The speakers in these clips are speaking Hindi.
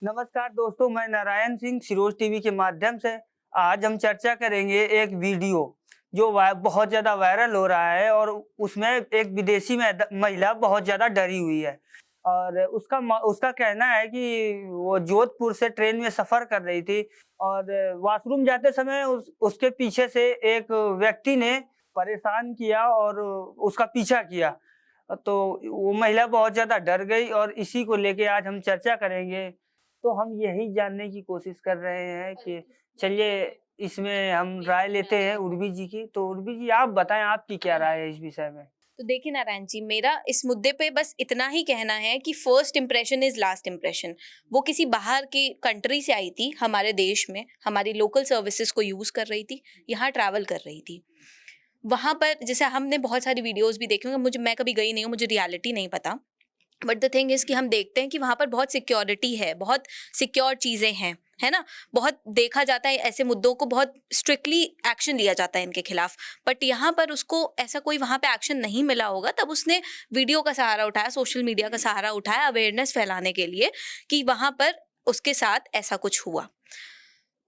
नमस्कार दोस्तों, मैं नारायण सिंह सिरोज टीवी के माध्यम से आज हम चर्चा करेंगे एक वीडियो जो बहुत ज़्यादा वायरल हो रहा है और उसमें एक विदेशी महिला बहुत ज़्यादा डरी हुई है और उसका कहना है कि वो जोधपुर से ट्रेन में सफ़र कर रही थी और वॉशरूम जाते समय उसके पीछे से एक व्यक्ति ने परेशान किया और उसका पीछा किया। तो वो महिला बहुत ज़्यादा डर गई और इसी को लेके आज हम चर्चा करेंगे। तो हम यही जानने की कोशिश कर रहे हैं कि चलिए इसमें हम राय लेते हैं उर्वी जी की। तो उर्वी जी आप बताएँ आपकी क्या राय है इस विषय में? तो देखिए नारायण जी, मेरा इस मुद्दे पे बस इतना ही कहना है कि first impression is last impression. वो किसी बाहर की कंट्री से आई थी, हमारे देश में हमारी लोकल सर्विसेज को यूज कर रही थी, यहाँ ट्रैवल कर रही थी। वहां पर जैसे हमने बहुत सारी वीडियोस भी देखी होंगी, मैं कभी गई नहीं हूँ, मुझे रियलिटी नहीं पता। बट द थिंग इज कि हम देखते हैं कि वहां पर बहुत सिक्योरिटी है, बहुत सिक्योर चीजें हैं, है ना। बहुत देखा जाता है, ऐसे मुद्दों को बहुत स्ट्रिक्टली एक्शन लिया जाता है इनके खिलाफ। बट यहाँ पर उसको ऐसा कोई वहां पे एक्शन नहीं मिला होगा, तब उसने वीडियो का सहारा उठाया, सोशल मीडिया का सहारा उठाया अवेयरनेस फैलाने के लिए कि वहां पर उसके साथ ऐसा कुछ हुआ।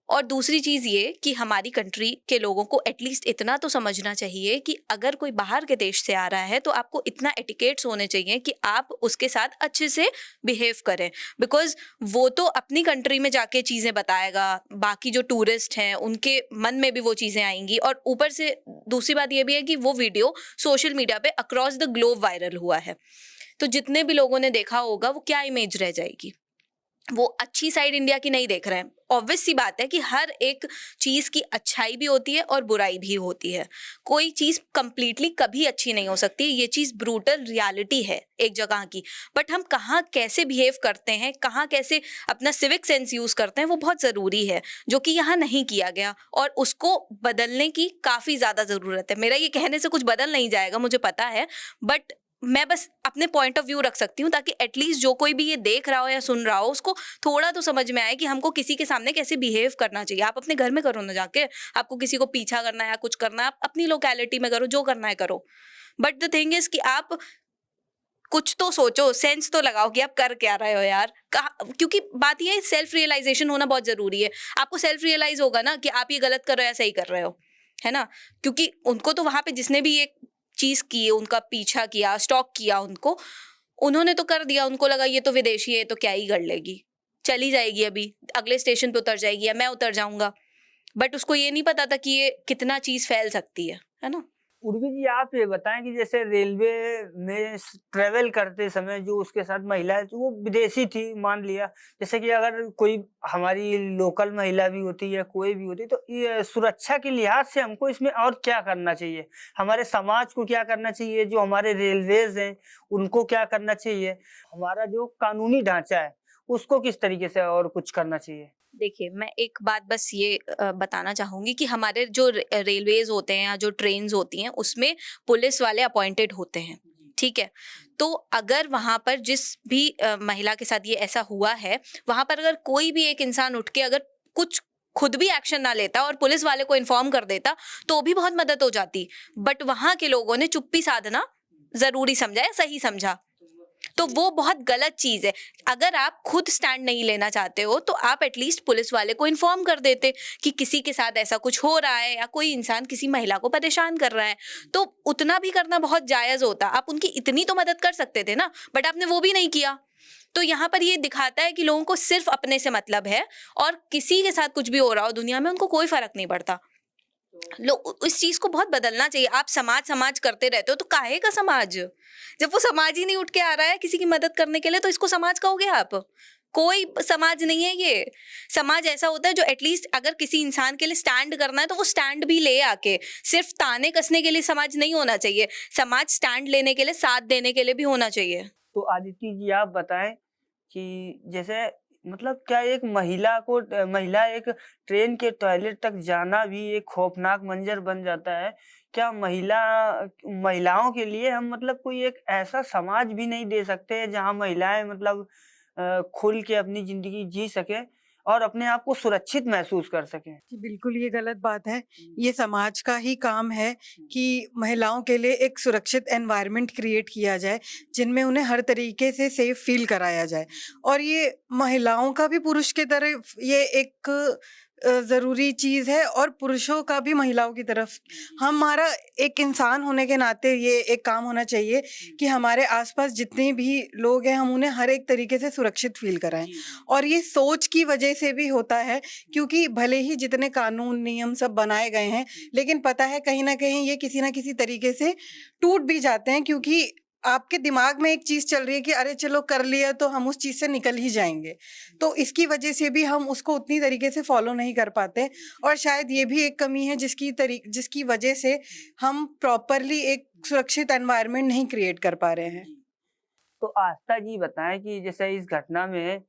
और दूसरी चीज ये कि हमारी कंट्री के लोगों को एटलीस्ट इतना तो समझना चाहिए कि अगर कोई बाहर के देश से आ रहा है तो आपको इतना एटिकेट्स होने चाहिए कि आप उसके साथ अच्छे से बिहेव करें। बिकॉज वो तो अपनी कंट्री में जाके चीजें बताएगा, बाकी जो टूरिस्ट हैं उनके मन में भी वो चीजें आएंगी। और ऊपर से दूसरी बात ये भी है कि वो वीडियो सोशल मीडिया पे अक्रॉस द ग्लोब वायरल हुआ है। तो जितने भी लोगों ने देखा होगा वो क्या इमेज रह जाएगी, वो अच्छी साइड इंडिया की नहीं देख रहे हैं। ऑब्वियस सी बात है कि हर एक चीज की अच्छाई भी होती है और बुराई भी होती है। कोई चीज कंप्लीटली कभी अच्छी नहीं हो सकती, ये चीज ब्रूटल रियलिटी है एक जगह की। बट हम कहाँ कैसे बिहेव करते हैं, कहाँ कैसे अपना सिविक सेंस यूज करते हैं, वो बहुत जरूरी है, जो कि यहाँ नहीं किया गया। और उसको बदलने की काफी ज्यादा जरूरत है। मेरा ये कहने से कुछ बदल नहीं जाएगा, मुझे पता है। बट मैं बस अपने पॉइंट ऑफ व्यू रख सकती हूँ, ताकि एटलीस्ट जो कोई भी ये देख रहा हो या सुन रहा हो उसको थोड़ा तो समझ में आए कि हमको किसी के सामने कैसे बिहेव करना चाहिए। आप अपने घर में करो ना जाके, आपको किसी को पीछा करना है या कुछ करना है, आप अपनी लोकेलिटी में करो, जो करना है करो। बट द थिंग इज कि आप कुछ तो सोचो, सेंस तो लगाओ कि आप कर क्या रहे हो यार। क्योंकि बात ये है, सेल्फ रियलाइजेशन होना बहुत जरूरी है। आपको सेल्फ रियलाइज होगा ना कि आप ये गलत कर रहे हो या सही कर रहे हो, है ना। क्योंकि उनको तो वहां पे जिसने भी ये चीज की, उनका पीछा किया, स्टॉक किया उनको, उन्होंने तो कर दिया। उनको लगा ये तो विदेशी है तो क्या ही कर लेगी, चली जाएगी, अभी अगले स्टेशन पे उतर जाएगी या मैं उतर जाऊंगा। बट उसको ये नहीं पता था कि ये कितना चीज फैल सकती है ना। उर्वी जी आप ये बताएँ कि जैसे रेलवे में ट्रैवल करते समय जो उसके साथ महिला है, तो वो विदेशी थी मान लिया। जैसे कि अगर कोई हमारी लोकल महिला भी होती है, कोई भी होती है, तो ये सुरक्षा के लिहाज से हमको इसमें और क्या करना चाहिए? हमारे समाज को क्या करना चाहिए? जो हमारे रेलवेज़ हैं, उनको क्या करना चाहिए? हमारा जो कानूनी ढाँचा है, उसको किस तरीके से और कुछ करना चाहिए? देखिए, मैं एक बात बस ये बताना चाहूँगी कि हमारे जो रेलवेज़ होते हैं या जो ट्रेन्स होती हैं, उसमें पुलिस वाले अपॉइंटेड होते हैं, ठीक है? तो अगर वहाँ पर जिस भी महिला के साथ ये ऐसा हुआ है, वहाँ पर अगर कोई भी एक इंसान उठ के अगर कुछ खुद भी एक्शन ना लेता और पुलिस वाले को इन्फॉर्म कर देता, तो भी बहुत मदद हो जाती। बट वहाँ के लोगों ने चुप्पी साधना ज़रूरी समझा या सही समझा। तो वो बहुत गलत चीज है। अगर आप खुद स्टैंड नहीं लेना चाहते हो तो आप एटलीस्ट पुलिस वाले को इन्फॉर्म कर देते कि किसी के साथ ऐसा कुछ हो रहा है या कोई इंसान किसी महिला को परेशान कर रहा है। तो उतना भी करना बहुत जायज होता, आप उनकी इतनी तो मदद कर सकते थे ना। बट आपने वो भी नहीं किया। तो यहाँ पर ये दिखाता है कि लोगों को सिर्फ अपने से मतलब है, और किसी के साथ कुछ भी हो रहा हो दुनिया में उनको कोई फर्क नहीं पड़ता। लोग इस चीज को बहुत बदलना चाहिए। आप समाज समाज करते रहते हो तो काहे का समाज, जब वो समाज ही नहीं उठ के आ रहा है किसी की मदद करने के लिए, तो इसको समाज कहोगे आप? कोई समाज नहीं है ये। समाज ऐसा होता है जो एटलीस्ट अगर किसी इंसान के लिए स्टैंड करना है तो वो स्टैंड भी ले आके, सिर्फ ताने कसने के लिए समाज नहीं होना चाहिए। समाज स्टैंड लेने के लिए, साथ देने के लिए भी होना चाहिए। तो आदित्य जी आप बताएँ कि जैसे मतलब क्या एक महिला एक ट्रेन के टॉयलेट तक जाना भी एक खौफनाक मंज़र बन जाता है। क्या महिलाओं के लिए हम मतलब कोई एक ऐसा समाज भी नहीं दे सकते हैं जहाँ महिलाएँ मतलब खुल के अपनी ज़िंदगी जी सकें? और अपने आप को सुरक्षित महसूस कर सकें। जी, बिल्कुल ये गलत बात है। ये समाज का ही काम है कि महिलाओं के लिए एक सुरक्षित एनवायरनमेंट क्रिएट किया जाए, जिनमें उन्हें हर तरीके से सेफ फ़ील कराया जाए। और ये महिलाओं का भी पुरुष की तरफ ये एक ज़रूरी चीज़ है और पुरुषों का भी महिलाओं की तरफ। हमारा एक इंसान होने के नाते ये एक काम होना चाहिए कि हमारे आस-पास जितने भी लोग हैं, हम उन्हें हर एक तरीके से सुरक्षित फ़ील कराएँ। और ये सोच की वजह से भी होता है, क्योंकि भले ही जितने कानून नियम सब बनाए गए हैं, लेकिन पता है कहीं न कहीं ये किसी न किसी तरीके से टूट भी जाते हैं, क्योंकि आपके दिमाग में एक चीज़ चल रही है कि अरे चलो कर लिया तो हम उस चीज़ से निकल ही जाएँगे। तो इसकी वजह से भी हम उसको उतनी तरीके से फ़ॉलो नहीं कर पाते और शायद ये भी एक कमी है जिसकी वजह से हम प्रॉपरली एक सुरक्षित एनवायरनमेंट नहीं क्रिएट कर पा रहे हैं। तो आस्था जी बताएँ कि जैसे इस घटना में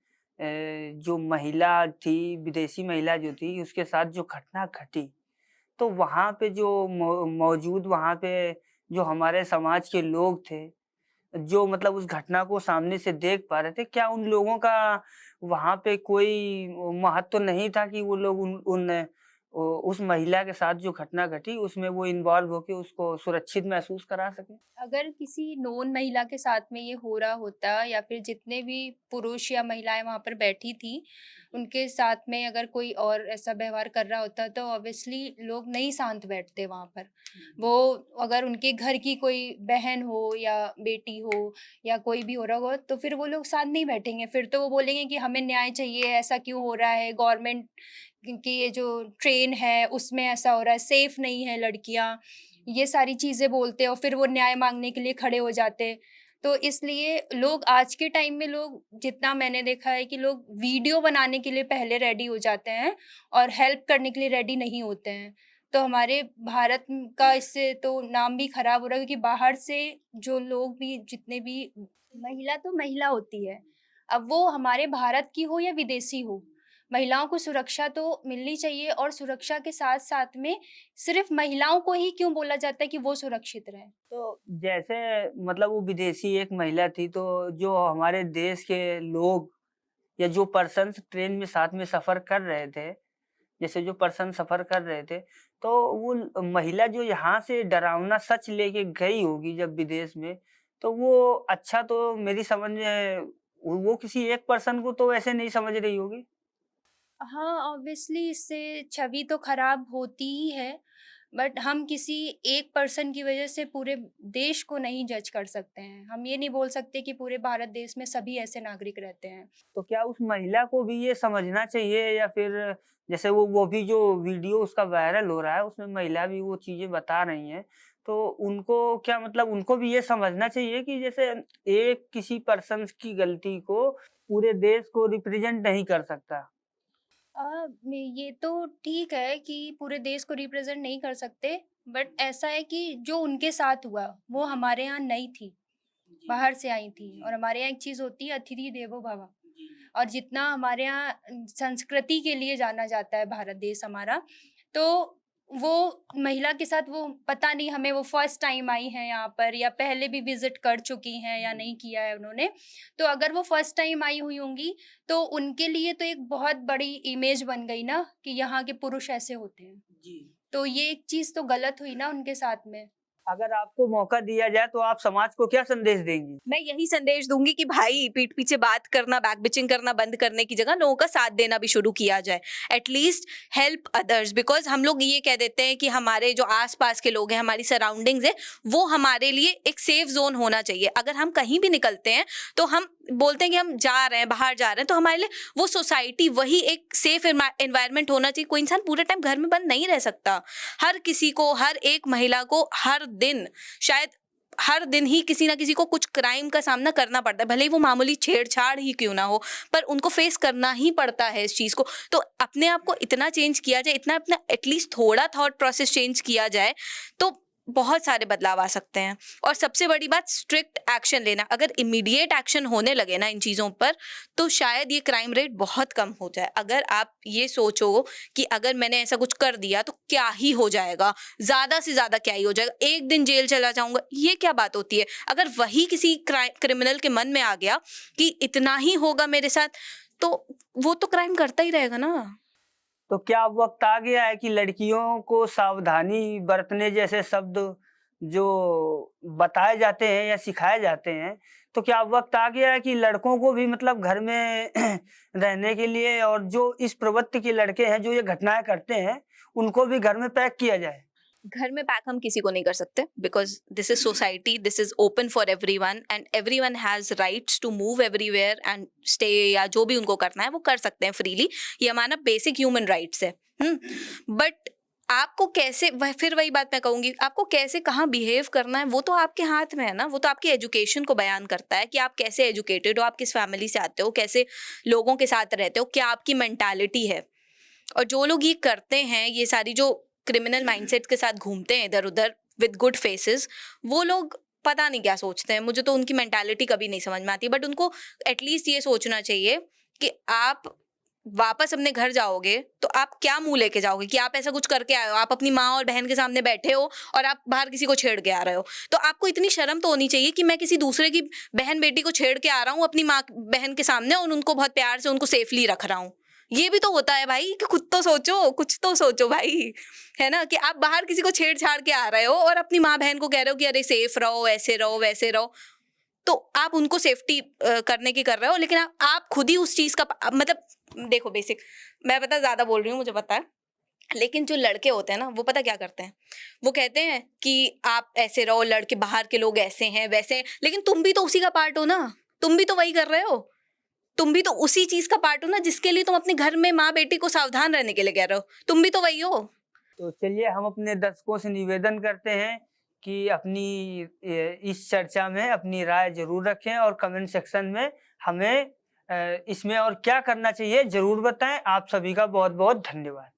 जो महिला थी, विदेशी महिला जो थी, उसके साथ जो घटना घटी, तो वहाँ पे जो मौजूद वहाँ पे जो हमारे समाज के लोग थे, जो मतलब उस घटना को सामने से देख पा रहे थे, क्या उन लोगों का वहाँ पे कोई महत्व नहीं था कि वो लोग उन उन उस महिला के साथ जो घटना घटी, उसमें वो इन्वॉल्व होके उसको सुरक्षित महसूस करा सकें? अगर किसी नोन महिला के साथ में ये हो रहा होता या फिर जितने भी पुरुष या महिलाएं वहां पर बैठी थी उनके साथ में अगर कोई और ऐसा व्यवहार कर रहा होता तो ऑब्वियसली लोग नहीं शांत बैठते वहां पर। वो अगर उनके घर की कोई बहन हो या बेटी हो या कोई भी हो रहा हो तो फिर वो लोग साथ नहीं बैठेंगे, फिर तो वो बोलेंगे कि हमें न्याय चाहिए, ऐसा क्यों हो रहा है, गवर्नमेंट की ये जो ट्रेन है उसमें ऐसा हो रहा है, सेफ नहीं है लड़कियां, ये सारी चीज़ें बोलते और फिर वो न्याय माँगने के लिए खड़े हो जाते। तो इसलिए लोग आज के टाइम में लोग जितना मैंने देखा है कि लोग वीडियो बनाने के लिए पहले रेडी हो जाते हैं और हेल्प करने के लिए रेडी नहीं होते हैं। तो हमारे भारत का इससे तो नाम भी खराब हो रहा है क्योंकि बाहर से जो लोग भी जितने भी महिला तो महिला होती है। अब वो हमारे भारत की हो या विदेशी हो, महिलाओं को सुरक्षा तो मिलनी चाहिए और सुरक्षा के साथ-साथ में सिर्फ महिलाओं को ही क्यों बोला जाता है कि वो सुरक्षित रहें? तो जैसे मतलब वो विदेशी एक महिला थी, तो जो हमारे देश के लोग या जो पर्सन्स ट्रेन में साथ में सफ़र कर रहे थे, जैसे जो पर्सन सफ़र कर रहे थे, तो वो महिला जो यहाँ से डरावना सच लेके गई होगी जब विदेश में, तो वो अच्छा तो मेरी समझ में वो किसी एक पर्सन को तो ऐसे नहीं समझ रही होगी। हाँ, ऑब्वियसली इससे छवि तो खराब होती ही है, बट हम किसी एक पर्सन की वजह से पूरे देश को नहीं जज कर सकते हैं। हम ये नहीं बोल सकते कि पूरे भारत देश में सभी ऐसे नागरिक रहते हैं। तो क्या उस महिला को भी ये समझना चाहिए या फिर जैसे वो भी जो वीडियो उसका वायरल हो रहा है उसमें महिला भी वो चीज़ें बता रही हैं, तो उनको क्या मतलब उनको भी ये समझना चाहिए कि जैसे एक किसी पर्सन की गलती को पूरे देश को रिप्रेजेंट नहीं कर सकता। ये तो ठीक है कि पूरे देश को रिप्रेजेंट नहीं कर सकते, बट ऐसा है कि जो उनके साथ हुआ, वो हमारे यहाँ नहीं थी, बाहर से आई थी और हमारे यहाँ एक चीज़ होती है अतिथि देवो भव। और जितना हमारे यहाँ संस्कृति के लिए जाना जाता है भारत देश हमारा, तो वो महिला के साथ वो पता नहीं हमें वो फर्स्ट टाइम आई हैं यहाँ पर या पहले भी विज़िट कर चुकी हैं या नहीं किया है उन्होंने। तो अगर वो फर्स्ट टाइम आई हुई होंगी, तो उनके लिए तो एक बहुत बड़ी इमेज बन गई ना कि यहाँ के पुरुष ऐसे होते हैं। तो ये एक चीज़ तो गलत हुई ना उनके साथ में। अगर आपको मौका दिया जाए तो आप समाज को क्या संदेश देंगी? मैं यही संदेश दूंगी कि भाई पीठ पीछे बात करना, बैक बिचिंग करना बंद करने की जगह लोगों का साथ देना भी शुरू किया जाए। एटलीस्ट हेल्प अदर्स, बिकॉज हम लोग ये कह देते हैं कि हमारे जो आसपास के लोग हैं, हमारी सराउंडिंग्स है, वो हमारे लिए एक सेफ जोन होना चाहिए। अगर हम कहीं भी निकलते हैं तो हम बोलते हैं कि हम जा रहे हैं, बाहर जा रहे हैं, तो हमारे लिए वो सोसाइटी वही एक सेफ एनवायरनमेंट होना चाहिए। कोई इंसान पूरे टाइम घर में बंद नहीं रह सकता। हर किसी को, हर एक महिला को हर दिन, शायद हर दिन ही किसी ना किसी को कुछ क्राइम का सामना करना पड़ता है, भले ही वो मामूली छेड़छाड़ ही क्यों ना हो, पर उनको फेस करना ही पड़ता है इस चीज़ को। तो अपने आप को इतना चेंज किया जाए, इतना अपना एटलीस्ट थोड़ा थॉट प्रोसेस चेंज किया जाए, तो बहुत सारे बदलाव आ सकते हैं। और सबसे बड़ी बात, स्ट्रिक्ट एक्शन लेना। अगर इमीडिएट एक्शन होने लगे ना इन चीज़ों पर, तो शायद ये क्राइम रेट बहुत कम हो जाए। अगर आप ये सोचो कि अगर मैंने ऐसा कुछ कर दिया तो क्या ही हो जाएगा, ज़्यादा से ज़्यादा क्या ही हो जाएगा, एक दिन जेल चला जाऊंगा, ये क्या बात होती है। अगर वही किसी क्रिमिनल के मन में आ गया कि इतना ही होगा मेरे साथ, तो वो तो क्राइम करता ही रहेगा ना। तो क्या अब वक्त आ गया है कि लड़कियों को सावधानी बरतने जैसे शब्द जो बताए जाते हैं या सिखाए जाते हैं, तो क्या अब वक्त आ गया है कि लड़कों को भी मतलब घर में रहने के लिए, और जो इस प्रवृत्ति के लड़के हैं जो ये घटनाएं करते हैं, उनको भी घर में पैक किया जाए? घर में पैक हम किसी को नहीं कर सकते, because this is society, this is open for everyone and everyone has rights to move everywhere and stay, या जो भी उनको करना है वो कर सकते हैं फ्रीली। ये हमारा बेसिक ह्यूमन राइट्स है। बट आपको कैसे, फिर वही बात मैं कहूंगी, आपको कैसे कहाँ बिहेव करना है वो तो आपके हाथ में है ना। वो तो आपकी एजुकेशन को बयान करता है कि आप कैसे एजुकेटेड हो, आप किस फैमिली से आते हो, कैसे लोगों के साथ रहते हो, क्या आपकी मेंटालिटी है। और जो लोग ये करते हैं, ये सारी जो क्रिमिनल माइंडसेट के साथ घूमते हैं इधर उधर विद गुड फेसेस, वो लोग पता नहीं क्या सोचते हैं। मुझे तो उनकी मेंटालिटी कभी नहीं समझ में आती। बट उनको एटलीस्ट ये सोचना चाहिए कि आप वापस अपने घर जाओगे तो आप क्या मुंह लेके जाओगे कि आप ऐसा कुछ करके आए हो, आप अपनी माँ और बहन के सामने बैठे हो और आप बाहर किसी को छेड़ के आ रहे हो। तो आपको इतनी शर्म तो होनी चाहिए कि मैं किसी दूसरे की बहन बेटी को छेड़ के आ रहा हूँ अपनी माँ बहन के सामने और उनको बहुत प्यार से उनको सेफली रख रहा हूँ। ये भी तो होता है भाई कि खुद तो सोचो, कुछ तो सोचो भाई, है ना। कि आप बाहर किसी को छेड़छाड़ के आ रहे हो और अपनी माँ बहन को कह रहे हो कि अरे सेफ रहो, ऐसे रहो, वैसे रहो। तो आप उनको सेफ्टी करने की कर रहे हो, लेकिन आप खुद ही उस चीज का मतलब देखो, बेसिक मैं पता ज्यादा बोल रही हूँ, मुझे पता है, लेकिन जो लड़के होते हैं ना वो पता क्या करते हैं, वो कहते हैं कि आप ऐसे रहो, लड़के बाहर के लोग ऐसे हैं वैसे हैं, लेकिन तुम भी तो उसी का पार्ट हो ना, तुम भी तो वही कर रहे हो, तुम भी तो उसी चीज का पार्ट हो ना जिसके लिए तुम अपने घर में माँ बेटी को सावधान रहने के लिए कह रहे हो, तुम भी तो वही हो। तो चलिए, हम अपने दर्शकों से निवेदन करते हैं कि अपनी इस चर्चा में अपनी राय जरूर रखें और कमेंट सेक्शन में हमें इसमें और क्या करना चाहिए जरूर बताएं। आप सभी का बहुत बहुत धन्यवाद।